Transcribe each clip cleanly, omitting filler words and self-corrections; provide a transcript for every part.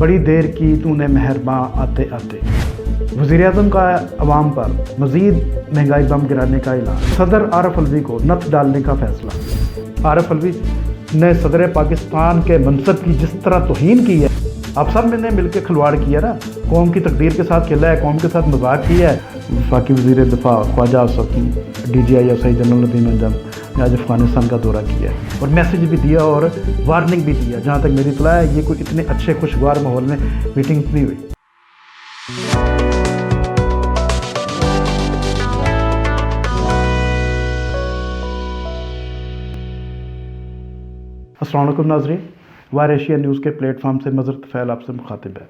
بڑی دیر کی تو نے مہرباں آتے آتے۔ وزیر اعظم کا عوام پر مزید مہنگائی بم گرانے کا اعلان۔ صدر عارف علوی کو نتھ ڈالنے کا فیصلہ۔ عارف علوی نے صدر پاکستان کے منصب کی جس طرح توہین کی ہے، آپ سب نے مل کے کھلواڑ کیا نا، قوم کی تقدیر کے ساتھ کھیلا ہے، قوم کے ساتھ مذاق کیا ہے۔ وفاقی وزیر دفاع Khawaja Asif D G I S I general Nadeem Anjum نے آج افغانستان کا دورہ کیا ہے اور میسیج بھی دیا اور وارننگ بھی دیا۔ جہاں تک میری اطلاع ہے یہ کوئی اتنے اچھے خوشگوار ماحول میں میٹنگ نہیں ہوئی۔ السلام علیکم ناظرین، وائر ایشیا نیوز کے پلیٹ فارم سے مظہر طفیل آپ سے مخاطب ہے۔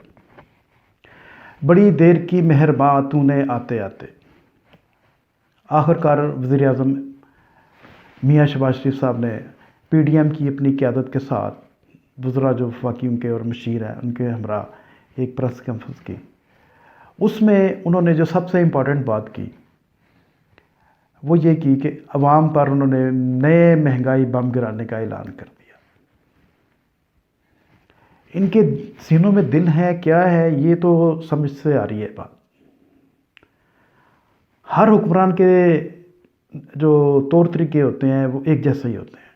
بڑی دیر کی مہرباں تو نے آتے آتے۔ آخر کار وزیر اعظم میاں شہباز شریف صاحب نے پی ڈی ایم کی اپنی قیادت کے ساتھ وزراء جو وفاقی ان کے اور مشیر ہیں ان کے ہمراہ ایک پریس کانفرنس کی۔ اس میں انہوں نے جو سب سے امپورٹنٹ بات کی وہ یہ کی کہ عوام پر انہوں نے نئے مہنگائی بم گرانے کا اعلان کر دیا۔ ان کے سینوں میں دل ہے کیا ہے یہ تو سمجھ سے آ رہی ہے بات۔ ہر حکمران کے جو طور طریقے ہوتے ہیں وہ ایک جیسے ہی ہوتے ہیں۔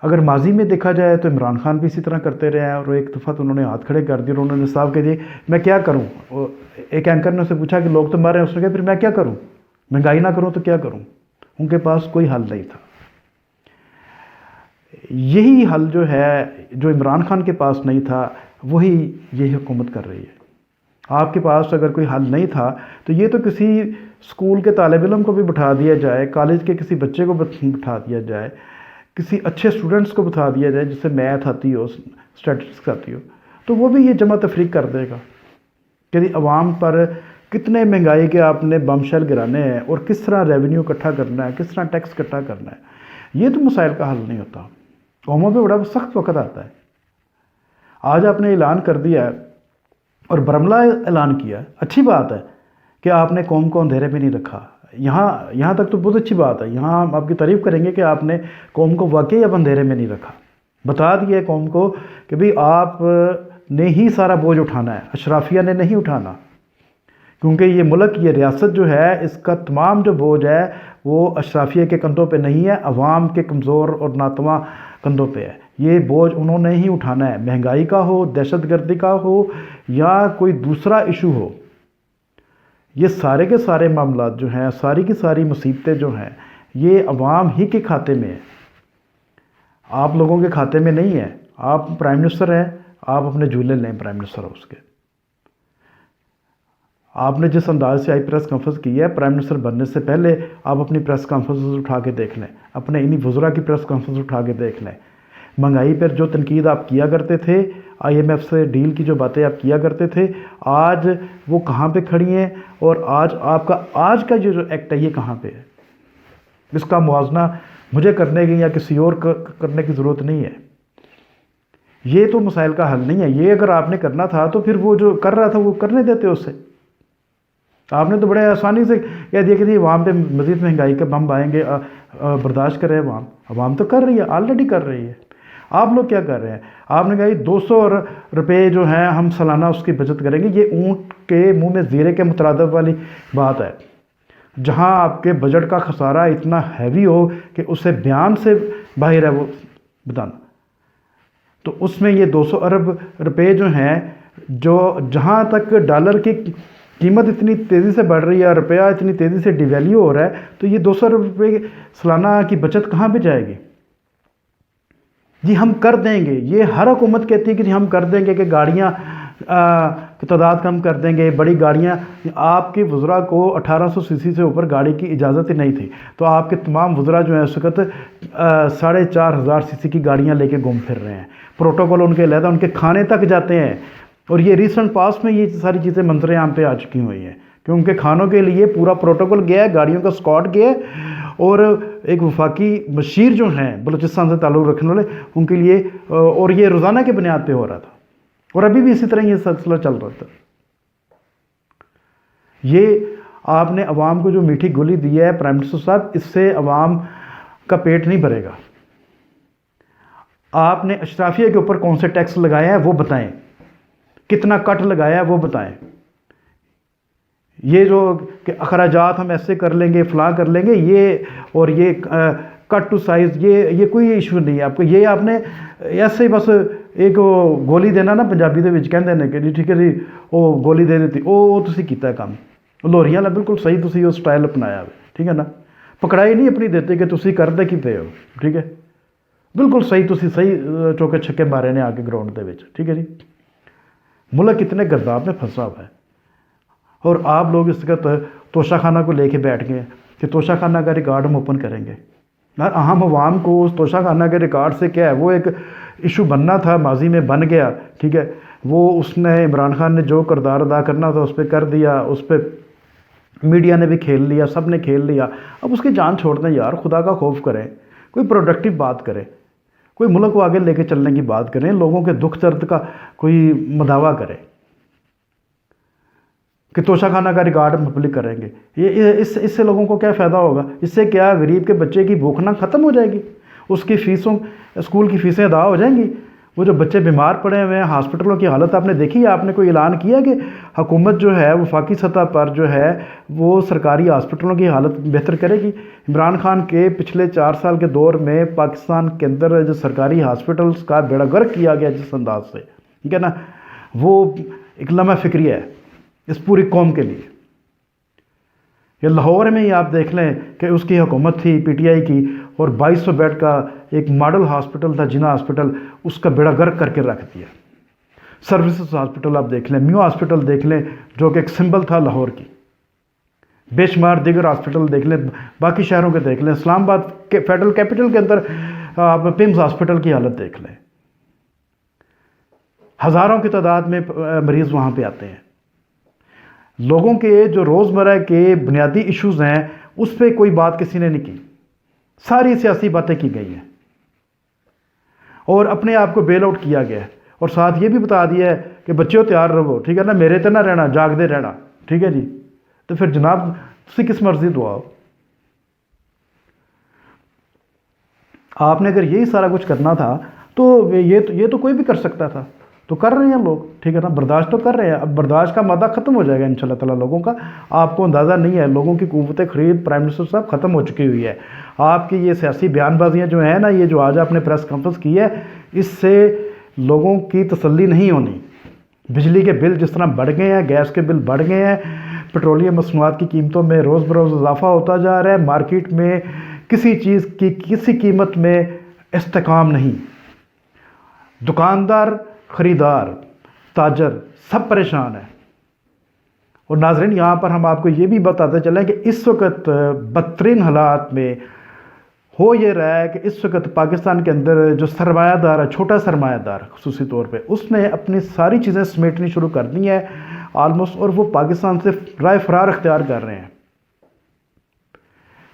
اگر ماضی میں دیکھا جائے تو عمران خان بھی اسی طرح کرتے رہے ہیں، اور ایک دفعہ تو انہوں نے ہاتھ کھڑے کر دیے اور انہوں نے صاحب کہ جی میں کیا کروں۔ ایک اینکر نے اسے پوچھا کہ لوگ تو مر رہے ہیں، اس نے کہا پھر میں کیا کروں، مہنگائی نہ کروں تو کیا کروں۔ ان کے پاس کوئی حل نہیں تھا۔ یہی حل جو ہے جو عمران خان کے پاس نہیں تھا وہی یہ حکومت کر رہی ہے۔ آپ کے پاس اگر کوئی حل نہیں تھا تو یہ تو کسی اسکول کے طالب علم کو بھی بٹھا دیا جائے، کالج کے کسی بچے کو بٹھا دیا جائے، کسی اچھے اسٹوڈنٹس کو بتا دیا جائے جسے میتھ آتی ہو، اسٹیٹسٹکس آتی ہو، تو وہ بھی یہ جمع تفریق کر دے گا کہ عوام پر کتنے مہنگائی کے آپ نے بم شیل گرانے ہیں اور کس طرح ریونیو اکٹھا کرنا ہے، کس طرح ٹیکس اکٹھا کرنا ہے۔ یہ تو مسائل کا حل نہیں ہوتا، قوموں پہ بڑا سخت وقت آتا ہے۔ آج آپ نے اعلان کر دیا ہے اور برملا اعلان کیا، اچھی بات ہے کہ آپ نے قوم کو اندھیرے میں نہیں رکھا۔ یہاں تک تو بہت اچھی بات ہے، یہاں ہم آپ کی تعریف کریں گے کہ آپ نے قوم کو واقعی اب اندھیرے میں نہیں رکھا، بتا دیا قوم کو کہ بھئی آپ نے ہی سارا بوجھ اٹھانا ہے، اشرافیہ نے نہیں اٹھانا، کیونکہ یہ ملک، یہ ریاست جو ہے اس کا تمام جو بوجھ ہے وہ اشرافیہ کے کندھوں پہ نہیں ہے، عوام کے کمزور اور ناتواں کندھوں پہ ہے۔ یہ بوجھ انہوں نے ہی اٹھانا ہے، مہنگائی کا ہو، دہشت گردی کا ہو یا کوئی دوسرا ایشو ہو۔ یہ سارے کے سارے معاملات جو ہیں، ساری کی ساری مصیبتیں جو ہیں، یہ عوام ہی کے کھاتے میں ہیں، آپ لوگوں کے کھاتے میں نہیں ہے۔ آپ پرائم منسٹر ہیں، آپ اپنے جھولے لیں پرائم منسٹر ہاؤس کے۔ آپ نے جس انداز سے آئی پریس کانفرنس کی ہے، پرائم منسٹر بننے سے پہلے آپ اپنی پریس کانفرنس اٹھا کے دیکھ لیں، اپنے انہی وزراء کی پریس کانفرنس اٹھا کے دیکھ لیں۔ مہنگائی پر جو تنقید آپ کیا کرتے تھے، آئی ایم ایف سے ڈیل کی جو باتیں آپ کیا کرتے تھے، آج وہ کہاں پہ کھڑی ہیں، اور آج آپ کا جو ایکٹ ہے یہ کہاں پہ ہے۔ اس کا موازنہ مجھے کرنے کی یا کسی اور کرنے کی ضرورت نہیں ہے۔ یہ تو مسائل کا حل نہیں ہے۔ یہ اگر آپ نے کرنا تھا تو پھر وہ جو کر رہا تھا وہ کرنے دیتے اسے۔ آپ نے تو بڑے آسانی سے کہہ دیا کہ نہیں عوام پہ مزید مہنگائی کے بم آئیں گے، برداشت کرے عوام تو کر رہی ہے، آلریڈی کر رہی ہے۔ آپ لوگ کیا کر رہے ہیں؟ آپ نے کہا یہ 200 روپے جو ہیں ہم سالانہ اس کی بچت کریں گے۔ یہ اونٹ کے منہ میں زیرے کے مترادف والی بات ہے۔ جہاں آپ کے بجٹ کا خسارہ اتنا ہیوی ہو کہ اسے بیان سے باہر ہے وہ بتانا، تو اس میں یہ 200 ارب روپے جو ہیں، جو جہاں تک ڈالر کی قیمت اتنی تیزی سے بڑھ رہی ہے، روپیہ اتنی تیزی سے ڈیویلیو ہو رہا ہے، تو یہ 200 روپے سالانہ کی بچت کہاں پہ جائے گی؟ جی ہم کر دیں گے، یہ ہر حکومت کہتی ہے کہ جی ہم کر دیں گے، کہ گاڑیاں کی تعداد کم کر دیں گے، بڑی گاڑیاں۔ آپ کے وزراء کو 1800 سی سی سے اوپر گاڑی کی اجازت ہی نہیں تھی، تو آپ کے تمام وزراء جو ہیں اس وقت 4500 سی سی کی گاڑیاں لے کے گھوم پھر رہے ہیں۔ پروٹوکول ان کے علیحدہ، ان کے کھانے تک جاتے ہیں، اور یہ ریسنٹ پاس میں یہ ساری چیزیں منظر عام پہ آ چکی ہوئی ہیں کہ ان کے کھانوں کے لیے پورا پروٹوکول گیا ہے، گاڑیوں کا اسکواڈ گیا ہے، اور ایک وفاقی مشیر جو ہیں بلوچستان سے تعلق رکھنے والے ان کے لیے، اور یہ روزانہ کے بنیاد پہ ہو رہا تھا، اور ابھی بھی اسی طرح یہ سلسلہ چل رہا تھا۔ یہ آپ نے عوام کو جو میٹھی گولی دی ہے پرائم منسٹر صاحب، اس سے عوام کا پیٹ نہیں بھرے گا۔ آپ نے اشرافیہ کے اوپر کون سے ٹیکس لگائے ہیں وہ بتائیں، کتنا کٹ لگایا ہے وہ بتائیں. یہ جو کہ اخراجات ہم ایسے کر لیں گے، فلاں کر لیں گے، یہ اور یہ کٹ ٹو سائز، یہ کوئی ایشو نہیں ہے آپ کو. یہ آپ نے ایسے ہی بس ایک گولی دینا نا پنجابی دے وچ کہندے نے کہ جی ٹھیک ہے جی وہ گولی دے دیتی، وہ تسی کیتا ہے کام. لوہریاں والا بالکل صحیح تسی وہ سٹائل اپنایا ہے، ٹھیک ہے نا. پکڑائی نہیں اپنی دیتے کہ تسی کردے کی پے ہو، ٹھیک ہے. بالکل صحیح تسی صحیح چوکے چھکے مارے نے آ کے گراؤنڈ دے وچ، ٹھیک ہے جی. ملک کتنے گرداب میں پھنسا ہوا ہے، اور آپ لوگ اس کا توشہ خانہ کو لے کے بیٹھ گئے کہ توشہ خانہ کا ریکارڈ ہم اوپن کریں گے. یار عام عوام کو اس توشہ خانہ کے ریکارڈ سے کیا ہے، وہ ایک ایشو بننا تھا، ماضی میں بن گیا، ٹھیک ہے. وہ اس نے عمران خان نے جو کردار ادا کرنا تھا اس پہ کر دیا، اس پہ میڈیا نے بھی کھیل لیا، سب نے کھیل لیا. اب اس کی جان چھوڑ دیں یار، خدا کا خوف کریں، کوئی پروڈکٹیو بات کریں، کوئی ملک کو آگے لے کے چلنے کی بات کریں، لوگوں کے دکھ درد کا کوئی مداوع کریں کہ توشہ خانہ کا ریکارڈ ہم پبلک کریں گے. اس سے لوگوں کو کیا فائدہ ہوگا؟ اس سے کیا غریب کے بچے کی بھوک نہ ختم ہو جائے گی؟ اس کی فیسوں، اسکول کی فیسیں ادا ہو جائیں گی؟ وہ جو بچے بیمار پڑے ہوئے ہیں، ہاسپٹلوں کی حالت آپ نے دیکھی ہے؟ آپ نے کوئی اعلان کیا کہ حکومت جو ہے وفاقی سطح پر جو ہے وہ سرکاری ہاسپٹلوں کی حالت بہتر کرے گی؟ عمران خان کے پچھلے 4 سال کے دور میں پاکستان کے اندر جو سرکاری ہاسپٹلز کا بیڑا غرق کیا گیا جس انداز سے، ٹھیک ہے نا، وہ ایک لمحہ فکری ہے اس پوری قوم کے لیے. یہ لاہور میں ہی آپ دیکھ لیں کہ اس کی حکومت تھی پی ٹی آئی کی، اور 2200 بیڈ کا ایک ماڈل ہاسپٹل تھا جنا ہاسپٹل، اس کا بیڑا غرق کر کے رکھ دیا. سروسز ہاسپٹل آپ دیکھ لیں، میو ہاسپٹل دیکھ لیں جو کہ ایک سمبل تھا لاہور کی، بے شمار دیگر ہاسپٹل دیکھ لیں، باقی شہروں کے دیکھ لیں، اسلام آباد کے فیڈرل کیپٹل کے اندر آپ پمز ہاسپٹل کی حالت دیکھ لیں. ہزاروں کی تعداد میں مریض وہاں پہ آتے ہیں. لوگوں کے جو روزمرہ کے بنیادی ایشوز ہیں اس پہ کوئی بات کسی نے نہیں کی، ساری سیاسی باتیں کی گئی ہیں اور اپنے آپ کو بیل آؤٹ کیا گیا ہے. اور ساتھ یہ بھی بتا دیا ہے کہ بچوں تیار رہو، ٹھیک ہے نا، میرے تے نہ رہنا، جاگدے رہنا، ٹھیک ہے جی. تو پھر جناب تسی کس مرضی دعا ہو؟ آپ نے اگر یہی سارا کچھ کرنا تھا تو یہ تو کوئی بھی کر سکتا تھا، تو کر رہے ہیں لوگ، ٹھیک ہے نا، برداشت تو کر رہے ہیں. اب برداشت کا مادہ ختم ہو جائے گا انشاءاللہ تعالیٰ لوگوں کا. آپ کو اندازہ نہیں ہے، لوگوں کی قوت خرید پرائم منسٹر صاحب ختم ہو چکی ہوئی ہے. آپ کی یہ سیاسی بیان بازیاں جو ہیں نا، یہ جو آج آپ نے پریس کانفرنس کی ہے، اس سے لوگوں کی تسلی نہیں ہونی. بجلی کے بل جس طرح بڑھ گئے ہیں، گیس کے بل بڑھ گئے ہیں، پیٹرولیم مصنوعات کی قیمتوں میں روز بروز اضافہ ہوتا جا رہا ہے، مارکیٹ میں کسی چیز کی کسی قیمت میں استحکام نہیں. دکاندار، خریدار، تاجر سب پریشان ہیں. اور ناظرین یہاں پر ہم آپ کو یہ بھی بتاتے چلیں کہ اس وقت بدترین حالات میں ہو یہ رہا ہے کہ اس وقت پاکستان کے اندر جو سرمایہ دار ہے، چھوٹا سرمایہ دار خصوصی طور پہ، اس نے اپنی ساری چیزیں سمیٹنی شروع کر دی ہیں آلموسٹ، اور وہ پاکستان سے رائے فرار اختیار کر رہے ہیں.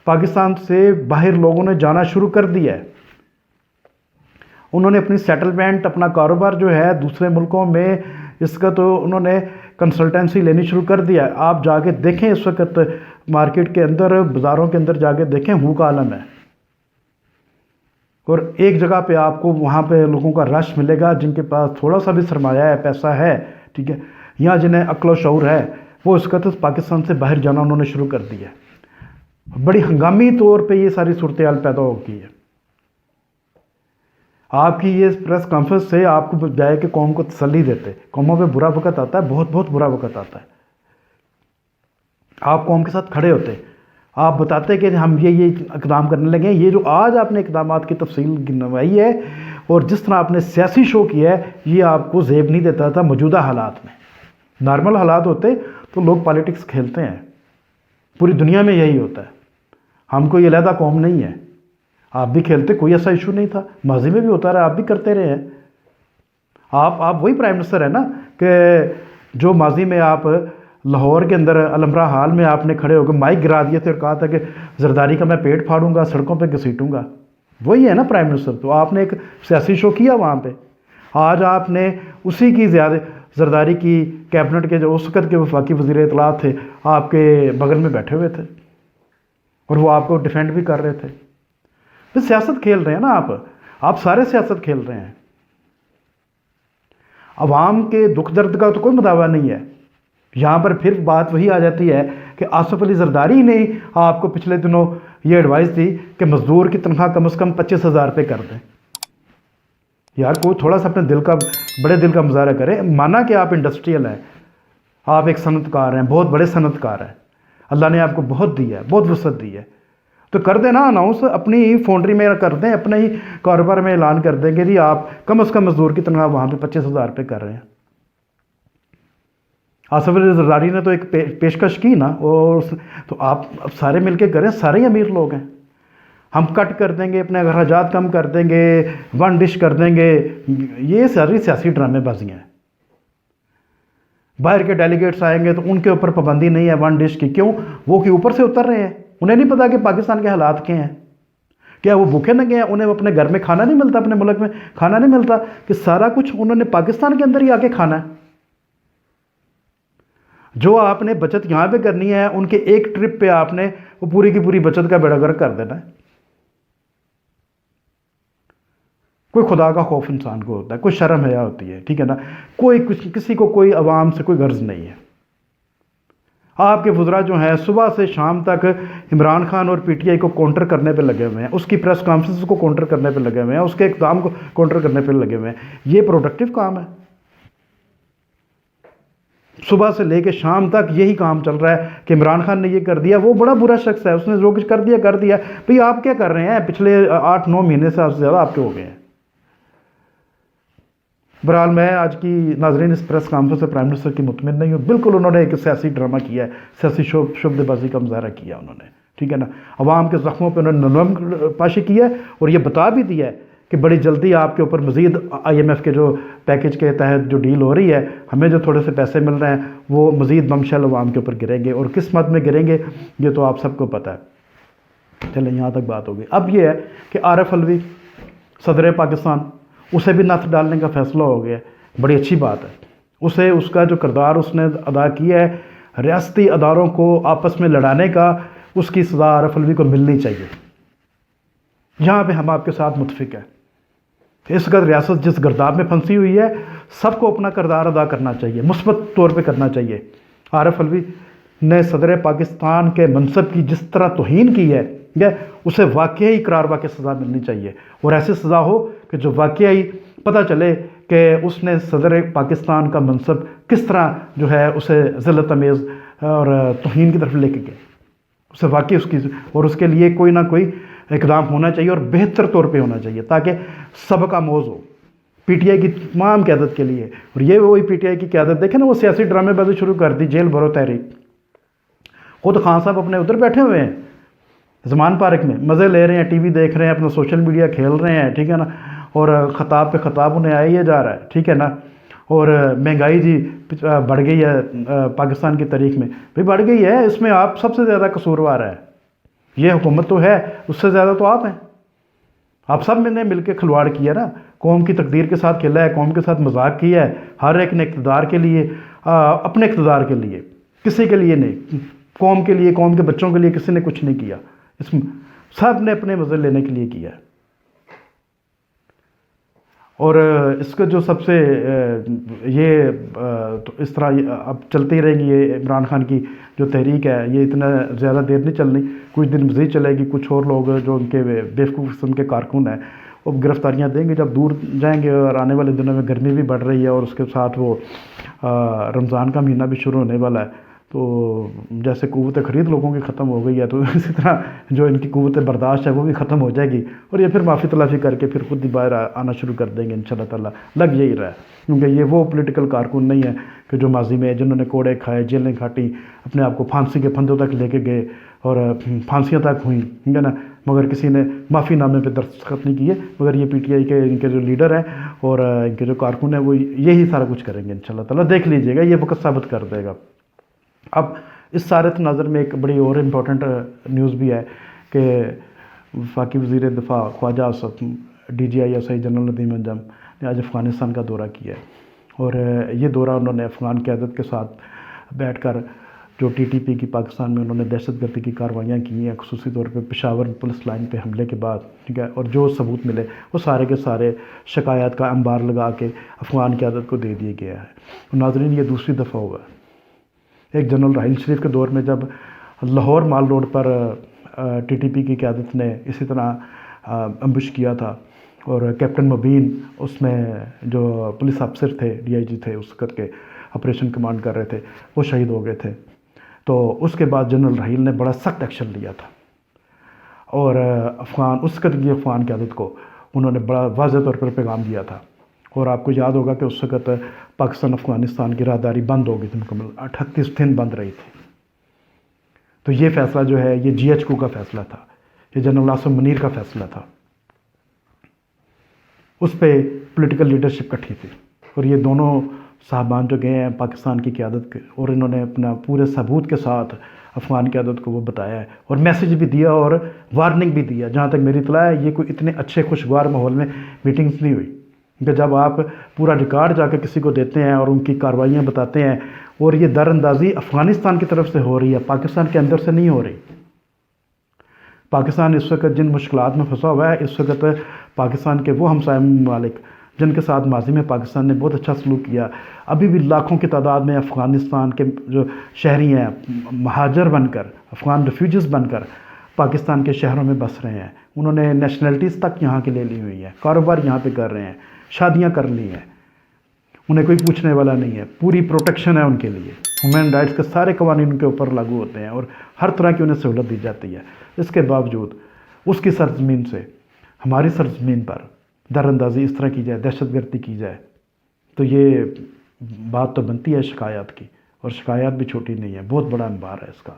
پاکستان سے باہر لوگوں نے جانا شروع کر دیا ہے. انہوں نے اپنی سیٹلمنٹ، اپنا کاروبار جو ہے دوسرے ملکوں میں، اس کا تو انہوں نے کنسلٹنسی لینی شروع کر دیا ہے. آپ جا کے دیکھیں اس وقت مارکیٹ کے اندر، بازاروں کے اندر جا کے دیکھیں، ہو کا عالم ہے. اور ایک جگہ پہ آپ کو وہاں پہ لوگوں کا رش ملے گا جن کے پاس تھوڑا سا بھی سرمایہ ہے، پیسہ ہے، ٹھیک ہے، یا جنہیں عقل و شعور ہے، وہ اس کا تو پاکستان سے باہر جانا انہوں نے شروع کر دیا ہے. بڑی ہنگامی طور پہ یہ ساری صورتحال پیدا ہو گئی ہے. آپ کی یہ پریس کانفرنس سے آپ کو بجائے کہ قوم کو تسلی دیتے، قوموں پہ برا وقت آتا ہے، بہت بہت برا وقت آتا ہے، آپ قوم کے ساتھ کھڑے ہوتے، آپ بتاتے کہ ہم یہ اقدام کرنے لگے ہیں. یہ جو آج آپ نے اقدامات کی تفصیل گنوائی ہے اور جس طرح آپ نے سیاسی شو کیا ہے، یہ آپ کو زیب نہیں دیتا تھا موجودہ حالات میں. نارمل حالات ہوتے تو لوگ پالیٹکس کھیلتے ہیں، پوری دنیا میں یہی ہوتا ہے. ہم کوئی علیحدہ قوم نہیں ہے، آپ بھی کھیلتے، کوئی ایسا ایشو نہیں تھا، ماضی میں بھی ہوتا رہا، آپ بھی کرتے رہے ہیں. آپ وہی پرائم منسٹر ہیں نا کہ جو ماضی میں آپ لاہور کے اندر علمرا ہال میں آپ نے کھڑے ہو کے مائک گرا دیے تھے اور کہا تھا کہ زرداری کا میں پیٹ پھاڑوں گا، سڑکوں پہ گھسیٹوں گا. وہی ہے نا پرائم منسٹر. تو آپ نے ایک سیاسی شو کیا وہاں پہ. آج آپ نے اسی کی زیادہ زرداری کی کیبنٹ کے جو اس وقت کے وفاقی وزیر اطلاعات تھے آپ کے بغل میں بیٹھے ہوئے تھے اور وہ آپ کو ڈیفینڈ بھی کر رہے تھے. پھر سیاست کھیل رہے ہیں نا آپ سارے سیاست کھیل رہے ہیں. عوام کے دکھ درد کا تو کوئی مداوع نہیں ہے۔ یہاں پر پھر بات وہی آ جاتی ہے کہ آصف علی زرداری نے آپ کو پچھلے دنوں یہ ایڈوائس دی کہ مزدور کی تنخواہ کم از کم 25,000 روپے کر دیں۔ یار کوئی تھوڑا سا اپنے بڑے دل کا مظاہرہ کرے۔ مانا کہ آپ انڈسٹریل ہیں، آپ ایک صنعت کار ہیں، بہت بڑے صنعت کار ہیں، اللہ نے آپ کو بہت دی ہے، بہت وسعت دی ہے، تو کر دیں نا اناؤنس، اپنی ہی فونڈری میں کر دیں، اپنے ہی کاروبار میں اعلان کر دیں کہ جی آپ کم از کم مزدور کی تنخواہ وہاں پہ 25,000 روپے کر رہے ہیں۔ آصف علی زرداری نے تو ایک پیشکش کی نا، اور تو آپ سارے مل کے کریں، سارے ہی امیر لوگ ہیں، ہم کٹ کر دیں گے، اپنے اخراجات کم کر دیں گے، ون ڈش کر دیں گے، یہ ساری سیاسی ڈرامے بازیاں ہیں۔ باہر کے ڈیلیگیٹس آئیں گے تو ان کے اوپر پابندی نہیں ہے ون ڈش کی، کیوں؟ وہ کہ اوپر سے اتر رہے ہیں، انہیں نہیں پتا کہ پاکستان کے حالات کیا ہیں، کیا وہ بھوکے ننگے ہیں، انہیں اپنے گھر میں کھانا نہیں ملتا، اپنے ملک میں کھانا نہیں ملتا، کہ سارا کچھ انہوں نے پاکستان کے اندر ہی آ کے کھانا ہے۔ جو آپ نے بچت یہاں پہ کرنی ہے، ان کے ایک ٹرپ پہ آپ نے وہ پوری کی پوری بچت کا بیڑا گرک کر دینا ہے۔ کوئی خدا کا خوف انسان کو ہوتا ہے، کوئی شرم حیا ہوتی ہے، ٹھیک ہے نا، کسی کو کوئی عوام سے کوئی غرض نہیں ہے۔ آپ کے وزراء جو ہیں صبح سے شام تک عمران خان اور پی ٹی آئی کو کاؤنٹر کرنے پہ لگے ہوئے ہیں، اس کی پریس کانفرنس کو کاؤنٹر کرنے پہ لگے ہوئے ہیں، اس کے اقدام کو کاؤنٹر کرنے پہ لگے ہوئے ہیں۔ یہ پروڈکٹیو کام ہے؟ صبح سے لے کے شام تک یہی کام چل رہا ہے کہ عمران خان نے یہ کر دیا، وہ بڑا برا شخص ہے، اس نے جو کچھ کر دیا۔ بھئی آپ کیا کر رہے ہیں؟ پچھلے 8-9 مہینے سے زیادہ آپ کے ہو گئے ہیں۔ بہرحال میں آج کی ناظرین اس پریس کانفرنس سے پرائم منسٹر کی مطمئن نہیں ہوں، بالکل انہوں نے ایک سیاسی ڈرامہ کیا ہے، سیاسی شعبدے بازی کا مظاہرہ کیا انہوں نے، ٹھیک ہے نا، عوام کے زخموں پہ انہوں نے نرم پاشی کی ہے، اور یہ بتا بھی دیا ہے کہ بڑی جلدی آپ کے اوپر مزید IMF کے جو پیکج کے تحت جو ڈیل ہو رہی ہے، ہمیں جو تھوڑے سے پیسے مل رہے ہیں وہ مزید بمشل عوام کے اوپر گریں گے، اور کس مد میں گریں گے یہ تو آپ سب کو پتہ ہے۔ چلیں یہاں تک بات ہو گئی۔ اب یہ ہے کہ عارف علوی صدر پاکستان، اسے بھی نتھ ڈالنے کا فیصلہ ہو گیا ہے، بڑی اچھی بات ہے۔ اس کا جو کردار اس نے ادا کیا ہے ریاستی اداروں کو آپس میں لڑانے کا، اس کی سزا عارف علوی کو ملنی چاہیے۔ یہاں پہ ہم آپ کے ساتھ متفق ہیں۔ اس کا ریاست جس گرداب میں پھنسی ہوئی ہے، سب کو اپنا کردار ادا کرنا چاہیے، مثبت طور پہ کرنا چاہیے۔ عارف علوی نے صدر پاکستان کے منصب کی جس طرح توہین کی ہے، اسے واقعی اقرار کی سزا ملنی چاہیے، اور ایسی سزا ہو کہ جو واقعی پتہ چلے کہ اس نے صدر پاکستان کا منصب کس طرح جو ہے اسے ذلت امیز اور توہین کی طرف لے کے گئے، اسے واقعی اور اس کے لیے کوئی نہ کوئی اقدام ہونا چاہیے، اور بہتر طور پہ ہونا چاہیے، تاکہ سبق آموز ہو پی ٹی آئی کی تمام قیادت کے لیے۔ اور یہ وہی پی ٹی آئی کی قیادت، دیکھیں نا، وہ سیاسی ڈرامے بازی شروع کر دی، جیل بھرو تحریک۔ خود خان صاحب اپنے ادھر بیٹھے ہوئے ہیں زمان پارک میں، مزے لے رہے ہیں، ٹی وی دیکھ رہے ہیں، اپنا سوشل میڈیا کھیل رہے ہیں، ٹھیک ہے نا، اور خطاب پہ خطاب انہیں آیا ہی جا رہا ہے، ٹھیک ہے نا، اور مہنگائی جی بڑھ گئی ہے پاکستان کی تاریخ میں، بھئی بڑھ گئی ہے، اس میں آپ سب سے زیادہ قصوروار ہے، یہ حکومت تو ہے، اس سے زیادہ تو آپ ہیں، آپ سب نے مل کے کھلواڑ کیا نا، قوم کی تقدیر کے ساتھ کھیلا ہے، قوم کے ساتھ مذاق کیا ہے، ہر ایک نے اقتدار کے لیے، اپنے اقتدار کے لیے، کسی کے لیے نہیں، قوم کے لیے، قوم کے بچوں کے لیے کسی نے کچھ نہیں کیا، سب نے اپنے مزے لینے کے لیے کیا ہے۔ اور اس کا جو سب سے یہ تو اس طرح اب چلتی رہے گی، یہ عمران خان کی جو تحریک ہے یہ اتنا زیادہ دیر نہیں چلنی، کچھ دن مزید چلے گی، کچھ اور لوگ جو ان کے بیوقوف قسم کے کارکن ہیں وہ گرفتاریاں دیں گے جب دور جائیں گے، اور آنے والے دنوں میں گرمی بھی بڑھ رہی ہے، اور اس کے ساتھ وہ رمضان کا مہینہ بھی شروع ہونے والا ہے، تو جیسے قوت خرید لوگوں کی ختم ہو گئی ہے، تو اسی طرح جو ان کی قوت برداشت ہے وہ بھی ختم ہو جائے گی، اور یہ پھر معافی تلافی کر کے پھر خود ہی باہر آنا شروع کر دیں گے انشاءاللہ تعالیٰ، لگ یہی رہا ہے، کیونکہ یہ وہ پولیٹیکل کارکن نہیں ہے کہ جو ماضی میں جنہوں نے کوڑے کھائے، جیلیں کھاٹی، اپنے آپ کو پھانسی کے پھندوں تک لے کے گئے، اور پھانسیاں تک ہوئیں، ٹھیک ہے نا، مگر کسی نے معافی نامے پہ دستخط نہیں کیے، مگر یہ پی ٹی آئی کے ان کے جو لیڈر ہیں اور ان کے جو کارکن ہیں وہ یہی سارا کچھ کریں گے انشاءاللہ تعالیٰ، دیکھ لیجئے گا، یہ وقت ثابت کر دے گا۔ اب اس سارے تناظر میں ایک بڑی اور امپورٹنٹ نیوز بھی ہے کہ وفاقی وزیر دفاع Khawaja Asif, DGI SI general Nadeem Anjum نے آج افغانستان کا دورہ کیا ہے، اور یہ دورہ انہوں نے افغان قیادت کے ساتھ بیٹھ کر جو ٹی ٹی پی کی پاکستان میں انہوں نے دہشت گردی کی کارروائیاں کی ہیں، خصوصی طور پہ پشاور پولیس لائن پہ حملے کے بعد، ٹھیک ہے، اور جو ثبوت ملے وہ سارے کے سارے شکایات کا انبار لگا کے افغان قیادت کو دے دیا گیا ہے۔ ناظرین، یہ دوسری دفعہ ہوا ہے۔ ایک جنرل راحیل شریف کے دور میں جب لاہور مال روڈ پر ٹی ٹی پی کی قیادت نے اسی طرح امبش کیا تھا، اور کیپٹن مبین اس میں جو پولیس افسر تھے، ڈی آئی جی تھے اس وقت کے، آپریشن کمانڈ کر رہے تھے، وہ شہید ہو گئے تھے۔ تو اس کے بعد جنرل راحیل نے بڑا سخت ایکشن لیا تھا، اور اس وقت کی افغان قیادت کو انہوں نے بڑا واضح طور پر پیغام دیا تھا، اور آپ کو یاد ہوگا کہ اس وقت پاکستان افغانستان کی راہداری بند ہو گئی تھی مکمل، 38 دن بند رہی تھی۔ تو یہ فیصلہ جو ہے یہ جی ایچ کو کا فیصلہ تھا، یہ جنرل عاصم منیر کا فیصلہ تھا، اس پہ پولیٹیکل لیڈرشپ کٹھی تھی، اور یہ دونوں صاحبان جو گئے ہیں پاکستان کی قیادت کے، اور انہوں نے اپنا پورے ثبوت کے ساتھ افغان قیادت کو وہ بتایا ہے، اور میسیج بھی دیا اور وارننگ بھی دیا۔ جہاں تک میری اطلاع ہے یہ کوئی اتنے اچھے خوشگوار ماحول میں میٹنگز نہیں ہوئی، کہ جب آپ پورا ریکارڈ جا کے کسی کو دیتے ہیں اور ان کی کارروائیاں بتاتے ہیں، اور یہ در اندازی افغانستان کی طرف سے ہو رہی ہے، پاکستان کے اندر سے نہیں ہو رہی۔ پاکستان اس وقت جن مشکلات میں پھنسا ہوا ہے، اس وقت پاکستان کے وہ ہمسائے ممالک جن کے ساتھ ماضی میں پاکستان نے بہت اچھا سلوک کیا، ابھی بھی لاکھوں کی تعداد میں افغانستان کے جو شہری ہیں مہاجر بن کر، افغان ریفیوجیز بن کر پاکستان کے شہروں میں بس رہے ہیں۔ انہوں نے نیشنلٹیز تک یہاں کے لے لی ہوئی ہیں، کاروبار یہاں پہ کر رہے ہیں، شادیاں کر لی ہیں، انہیں کوئی پوچھنے والا نہیں ہے، پوری پروٹیکشن ہے ان کے لیے، ہیومن رائٹس کے سارے قوانین ان کے اوپر لاگو ہوتے ہیں، اور ہر طرح کی انہیں سہولت دی جاتی ہے۔ اس کے باوجود اس کی سرزمین سے ہماری سرزمین پر در اندازی اس طرح کی جائے، دہشت گردی کی جائے، تو یہ بات تو بنتی ہے شکایات کی، اور شکایات بھی چھوٹی نہیں ہے، بہت بڑا انبار ہے اس کا۔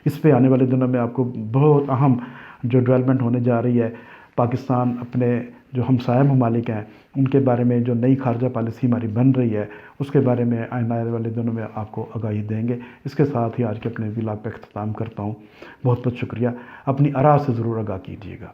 اس پہ آنے والے دنوں میں آپ کو بہت اہم جو ڈیولپمنٹ ہونے جا رہی ہے، پاکستان اپنے جو ہمسایہ ممالک ہیں ان کے بارے میں جو نئی خارجہ پالیسی ہماری بن رہی ہے، اس کے بارے میں آنے والے دنوں میں آپ کو آگاہی دیں گے۔ اس کے ساتھ ہی آج کے اپنے ولاگ پہ اختتام کرتا ہوں۔ بہت بہت شکریہ، اپنی آراء سے ضرور آگاہ کیجیے گا۔